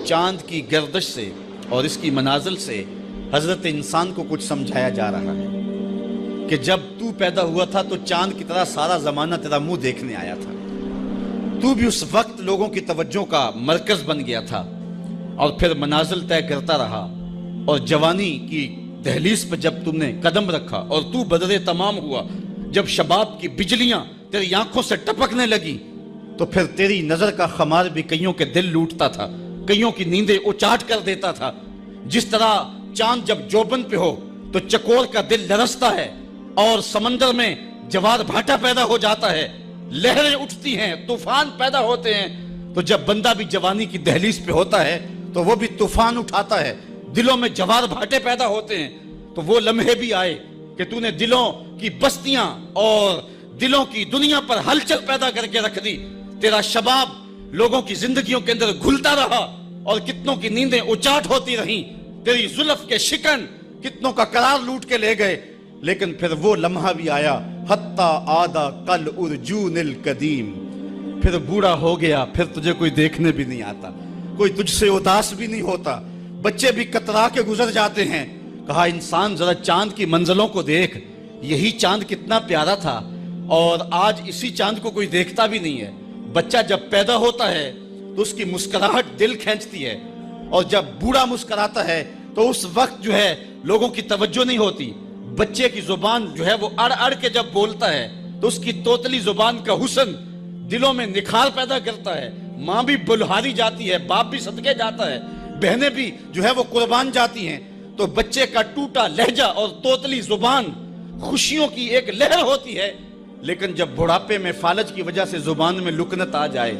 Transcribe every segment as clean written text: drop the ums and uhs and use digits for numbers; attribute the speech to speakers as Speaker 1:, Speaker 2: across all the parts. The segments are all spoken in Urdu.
Speaker 1: چاند کی گردش سے اور اس کی منازل سے حضرت انسان کو کچھ سمجھایا جا رہا ہے کہ جب تو پیدا ہوا تھا تو چاند کی طرح سارا زمانہ تیرا منہ دیکھنے آیا تھا، تو بھی اس وقت لوگوں کی توجہ کا مرکز بن گیا تھا اور پھر منازل طے کرتا رہا، اور جوانی کی دہلیز پہ جب تم نے قدم رکھا اور تو بدر تمام ہوا، جب شباب کی بجلیاں تیری آنکھوں سے ٹپکنے لگی تو پھر تیری نظر کا خمار بھی کئیوں کے دل لوٹتا تھا، کئیوں کی نیندیں اچاٹ کر دیتا تھا۔ جس طرح چاند جب جوبن پہ ہو تو چکور کا دل لرزتا ہے اور سمندر میں جوار بھاٹا پیدا ہو جاتا ہے، لہریں اٹھتی ہیں، طوفان پیدا ہوتے ہیں، تو جب بندہ بھی جوانی کی دہلیز پہ ہوتا ہے تو وہ بھی طوفان اٹھاتا ہے، دلوں میں جوار بھاٹے پیدا ہوتے ہیں۔ تو وہ لمحے بھی آئے کہ تو نے دلوں کی بستیاں اور دلوں کی دنیا پر ہلچل پیدا کر کے رکھ دی۔ تیرا شباب لوگوں کی زندگیوں کے اندر گھلتا رہا اور کتنوں کی نیندیں اچاٹ ہوتی رہیں، تیری زلف کے شکن کتنوں کا قرار لوٹ کے لے گئے، لیکن پھر وہ لمحہ بھی آیا، حتی آدھا کل ارجون القدیم، پھر بوڑھا ہو گیا، پھر تجھے کوئی دیکھنے بھی نہیں آتا، کوئی تجھ سے اداس بھی نہیں ہوتا، بچے بھی کترا کے گزر جاتے ہیں۔ کہا انسان ذرا چاند کی منزلوں کو دیکھ، یہی چاند کتنا پیارا تھا اور آج اسی چاند کو کوئی دیکھتا بھی نہیں ہے۔ بچہ جب پیدا ہوتا ہے تو اس کی مسکراہٹ دل کھینچتی ہے، اور جب بوڑھا مسکراتا ہے تو اس وقت جو ہے لوگوں کی توجہ نہیں ہوتی۔ بچے کی زبان جو ہے وہ اڑ اڑ کے جب بولتا ہے تو اس کی توتلی زبان کا حسن دلوں میں نکھار پیدا کرتا ہے، ماں بھی بلہاری جاتی ہے، باپ بھی صدقے جاتا ہے، بہنیں بھی جو ہے وہ قربان جاتی ہیں۔ تو بچے کا ٹوٹا لہجہ اور توتلی زبان خوشیوں کی ایک لہر ہوتی ہے، لیکن جب بڑھاپے میں فالج کی وجہ سے زبان میں لکنت آ جائے،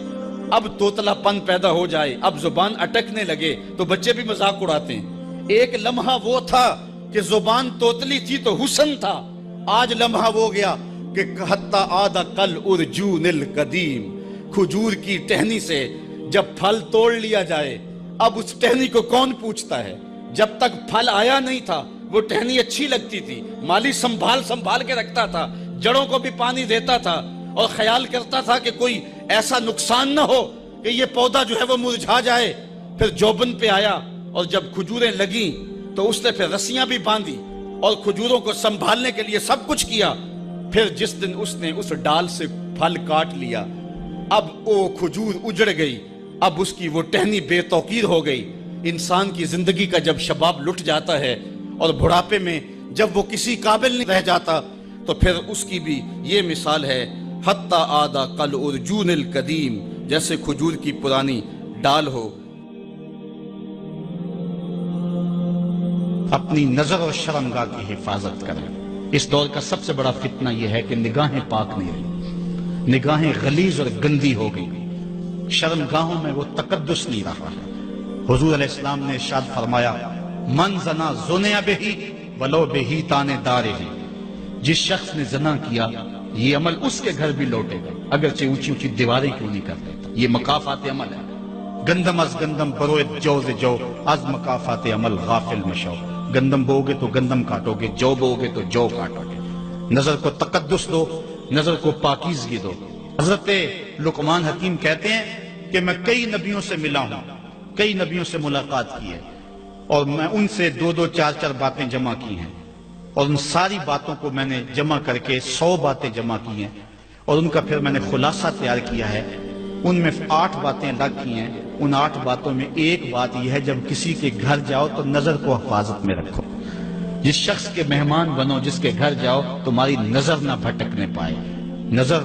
Speaker 1: اب توتلا پن پیدا ہو جائے، اب زبان اٹکنے لگے تو بچے بھی مذاق اڑاتے ہیں۔ ایک لمحہ وہ تھا کہ زبان توتلی تھی تو حسن تھا، آج لمحہ وہ گیا کہ حتی آدھا کل ارجون القدیم، کھجور کی ٹہنی سے جب پھل توڑ لیا جائے اب اس ٹہنی کو کون پوچھتا ہے؟ جب تک پھل آیا نہیں تھا وہ ٹہنی اچھی لگتی تھی، مالی سنبھال کے رکھتا تھا، جڑوں کو بھی پانی دیتا تھا اور خیال کرتا تھا کہ کوئی ایسا نقصان نہ ہو کہ یہ پودا جو ہے وہ مرجھا جائے۔ پھر جوبن پہ آیا اور جب کھجوریں لگیں تو اس نے پھر رسیاں بھی باندھی اور کھجوروں کو سنبھالنے کے لیے سب کچھ کیا۔ پھر جس دن اس نے اس ڈال سے پھل کاٹ لیا، اب وہ کھجور اجڑ گئی، اب اس کی وہ ٹہنی بے توقیر ہو گئی۔ انسان کی زندگی کا جب شباب لٹ جاتا ہے اور بڑھاپے میں جب وہ کسی قابل نہیں رہ جاتا تو پھر اس کی بھی یہ مثال ہے، حتی آدھا کل ارجون القدیم، جیسے کھجور کی پرانی ڈال ہو۔ اپنی نظر اور شرمگاہ کی حفاظت کریں۔ اس دور کا سب سے بڑا فتنہ یہ ہے کہ نگاہیں پاک نہیں رہی، نگاہیں غلیظ اور گندی ہو گئی، شرمگاہوں میں وہ تقدس نہیں رہا ہے۔ حضور علیہ السلام نے ارشاد فرمایا، من زنا زنیا بہی ولو بہی تانے دارہی، جس شخص نے زنا کیا یہ عمل اس کے گھر بھی لوٹے گا، اگرچہ اونچی اونچی دیواریں کیوں نہیں کر دیتا۔ یہ مکافات عمل ہے۔ گندم از گندم بروید جو ز جو، از مکافات عمل غافل مشو۔ گندم بو گے تو گندم کاٹو گے، جو بو گے تو جو کاٹو گے۔ نظر کو تقدس دو، نظر کو پاکیزگی دو۔ حضرت لقمان حکیم کہتے ہیں کہ میں کئی نبیوں سے ملا ہوں، کئی نبیوں سے ملاقات کی ہے، اور میں ان سے 2-2 4-4 باتیں جمع کی ہیں، اور ان ساری باتوں کو میں نے جمع کر کے 100 باتیں جمع کی ہیں، اور ان کا پھر میں نے خلاصہ تیار کیا ہے۔ ان میں 8 باتیں الگ کی ہیں۔ ان 8 باتوں میں ایک بات یہ ہے، جب کسی کے گھر جاؤ تو نظر کو حفاظت میں رکھو۔ جس شخص کے مہمان بنو، جس کے گھر جاؤ، تمہاری نظر نہ بھٹکنے پائے۔ نظر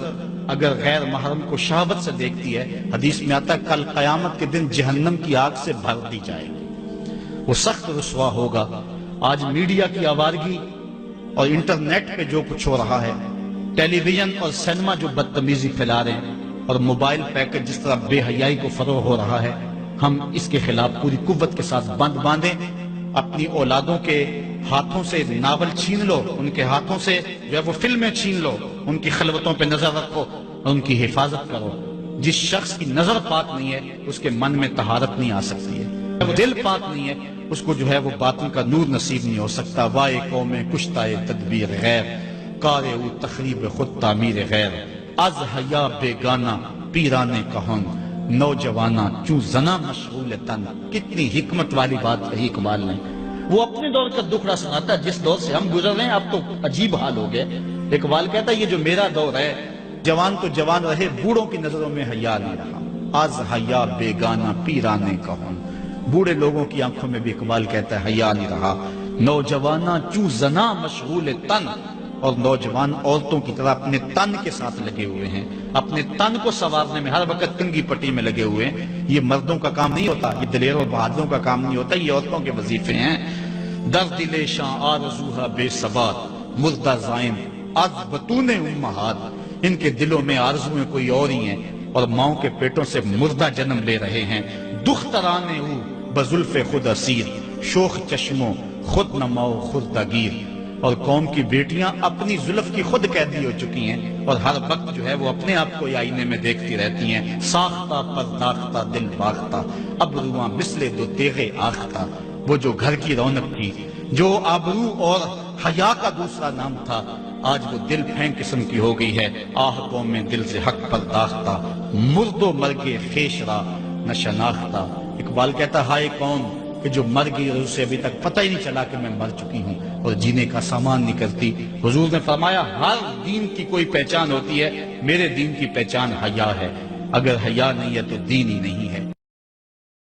Speaker 1: اگر غیر محرم کو شہوت سے دیکھتی ہے، حدیث میں آتا ہے کل قیامت کے دن جہنم کی آگ سے بھر دی جائے گی، وہ سخت رسوا ہوگا۔ آج میڈیا کی آوارگی اور انٹرنیٹ پہ جو کچھ ہو رہا ہے، ٹیلی ویژن اور سینما جو بدتمیزی پھیلا رہے ہیں، اور موبائل پیکج جس طرح بے حیائی کو فروغ ہو رہا ہے، ہم اس کے خلاف پوری قوت کے ساتھ بند باندھیں۔ اپنی اولادوں کے ہاتھوں سے ناول چھین لو، ان کے ہاتھوں سے جو ہے وہ فلمیں چھین لو، ان کی خلوتوں پہ نظر رکھو اور ان کی حفاظت کرو۔ جس شخص کی نظر پاک نہیں ہے اس کے من میں طہارت نہیں آ سکتی ہے، وہ دل پاک نہیں ہے اس کو جو ہے وہ باطن کا نور نصیب نہیں ہو سکتا۔ وائے قوم کشتائے تدبیر غیر، کارے او تخریب خود تعمیر غیر، از حیا بیگانہ پیرانے کہن، نوجوانا چوں زنا مشغول تن. کتنی حکمت والی بات کہی اقبال نے. وہ اپنے دور کا دکھڑا سناتا ہے جس دور سے ہم گزر رہے ہیں. اب تو عجیب حال ہو گئے. اقبال کہتا ہے یہ جو میرا دور ہے، جوان تو جوان رہے، بوڑھوں کی نظروں میں حیا نہیں رہا. آز حیا بیگانہ پیرانے کہن. بوڑھے لوگوں کی آنکھوں میں بھی اقبال کہتا ہے حیا نہیں رہا. نوجوانہ چوں زنا مشغول تن، اور نوجوان عورتوں کی طرح اپنے تن کے ساتھ لگے ہوئے ہیں، اپنے تن کو سنوارنے میں ہر وقت کنگھی پٹی میں لگے ہوئے ہیں. یہ مردوں کا کام نہیں ہوتا، یہ دلیروں اور بہادروں کا کام نہیں ہوتا، یہ عورتوں کے وظیفے ہیں. در دل شاں آرزوہا بے ثبات مردہ زائم از بطون امہات. ان کے دلوں میں آرزویں کوئی اور ہی ہیں اور ماؤں کے پیٹوں سے مردہ جنم لے رہے ہیں. دخترانے او بزلف خود اسیر شوخ چشموں خود نماؤ خود دگیر. اور قوم کی بیٹیاں اپنی زلف کی خود قیدی ہو چکی ہیں اور ہر وقت جو ہے وہ اپنے آپ کو آئینے میں دیکھتی رہتی ہیں. ساختہ پرداختہ دل باختہ ابروان مثل دو تیغے آختہ. وہ جو گھر کی رونق تھی، جو آبرو اور حیا کا دوسرا نام تھا، آج وہ دل پھینک قسم کی ہو گئی ہے. آہ قوم میں دل سے حق پرداختہ مرد و مرگ خیش را نہ شناختہ. اقبال کہتا ہائے قوم کہ جو مر گئی اور اسے ابھی تک پتہ ہی نہیں چلا کہ میں مر چکی ہوں اور جینے کا سامان نہیں کرتی. حضور نے فرمایا ہر دین کی کوئی پہچان ہوتی ہے، میرے دین کی پہچان حیا ہے. اگر حیا نہیں ہے تو دین ہی نہیں ہے.